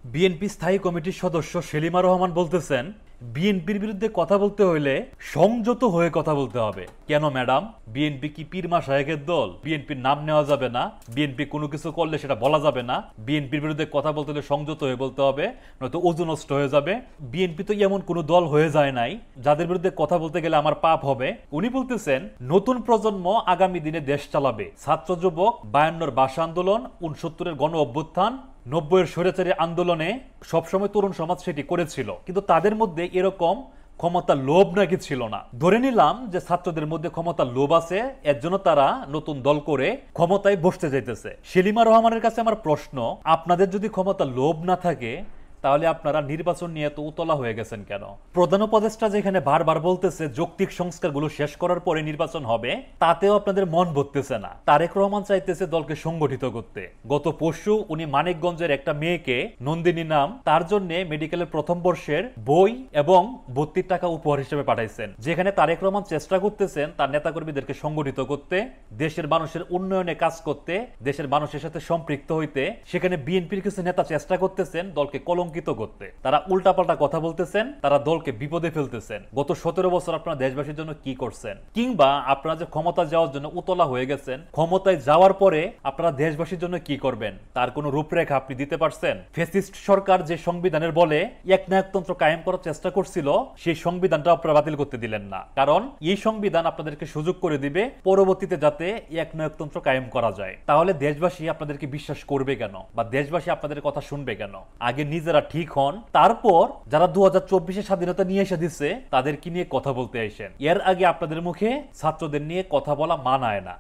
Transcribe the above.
BNP স্থায়ী কমিটির সদস্য সেলিমা রহমান বলতেছেন, বিএনপির বিরুদ্ধে কথা বলতে হইলে সংযত হয়ে কথা বলতে হবে। কেন ম্যাডাম? বিএনপি কি পীর মা সাহেবের দল? বিএনপির নাম নেওয়া যাবে না, বিএনপি কোনো কিছু করলে সেটা বলা যাবে না, বিএনপির বিরুদ্ধে কথা বলতে হলে সংযত হয়ে বলতে হবে, নয়তো ওজন নষ্ট হয়ে যাবে। বিএনপি তো এমন কোনো দল হয়ে যায় নাই যাদের বিরুদ্ধে কথা বলতে গেলে আমার পাপ হবে। উনি বলতেছেন, নতুন প্রজন্ম আগামী দিনে দেশ চালাবে। ছাত্র যুবক 52-র ভাষা আন্দোলন, 69-এর গণ অভ্যুত্থান, 90-এর স্বৈরাচারী আন্দোলনে সবসময় তরুণ সমাজ সেটি করেছিল, কিন্তু তাদের মধ্যে এরকম ক্ষমতা লোভ নাকি ছিল না। ধরে নিলাম যে ছাত্রদের মধ্যে ক্ষমতা লোভ আছে, এর জন্য তারা নতুন দল করে ক্ষমতায় বসতে যাইতেছে। সেলিমা রহমানের কাছে আমার প্রশ্ন, আপনাদের যদি ক্ষমতা লোভ না থাকে তাহলে আপনারা নির্বাচন নিয়ে তো উতলা হয়ে গেছেন কেন? প্রধান উপদেষ্টা যেখানে বারবার বলতেছে যৌক্তিক সংস্কারগুলো শেষ করার পরে নির্বাচন হবে, তাতেও আপনাদের মন ভরতেছে না। তারেক রহমান চাইতেছে দলকে সংগঠিত করতে। গত পরশু উনি মানিকগঞ্জের একটা মেয়েকে, নন্দিনী নাম, তার জন্য মেডিকেলের প্রথম বর্ষের বই এবং 32 টাকা উপহার হিসেবে পাঠাইছেন, যেখানে তারেক রহমান চেষ্টা করতেছেন তার নেতাকর্মীদেরকে সংগঠিত করতে, দেশের মানুষের উন্নয়নে কাজ করতে, দেশের মানুষের সাথে সম্পৃক্ত হইতে। সেখানে বিএনপির কিছু নেতা চেষ্টা করতেছেন দলকে কলঙ্কিত করতে। তারা উল্টাপাল্টা কথা বলতেছেন, তারা দলকে বিপদে ফেলতেছেন। গত 17 বছর আপনারা দেশবাসীর জন্য কি করছেন? কিংবা আপনারা যে ক্ষমতা যাওয়ার জন্য উতলা হয়ে গেছেন, ক্ষমতায় যাওয়ার পরে আপনারা দেশবাসীর জন্য কি করবেন তার কোনো রূপরেখা আপনি দিতে পারছেন? ফ্যাসিস্ট সরকার যে সংবিধানের বলে একনায়কতন্ত্র কায়েম করার চেষ্টা করছিল, সেই সংবিধানটা আপনারা বাতিল করতে দিলেন না, কারণ এই সংবিধান আপনাদেরকে সুযোগ করে দিবে পরবর্তীতে যাতে একনায়কতন্ত্র কায়েম করা যায়। তাহলে দেশবাসী আপনাদেরকে বিশ্বাস করবে কেন, বা দেশবাসী আপনাদের কথা শুনবে কেন? আগে নিজেরা ঠিক হন, তারপর যারা 2024-এ স্বাধীনতা নিয়ে এসে দিচ্ছে তাদেরকে নিয়ে কথা বলতে আসেন। এর আগে আপনাদের মুখে ছাত্রদের নিয়ে কথা বলা মানায় না।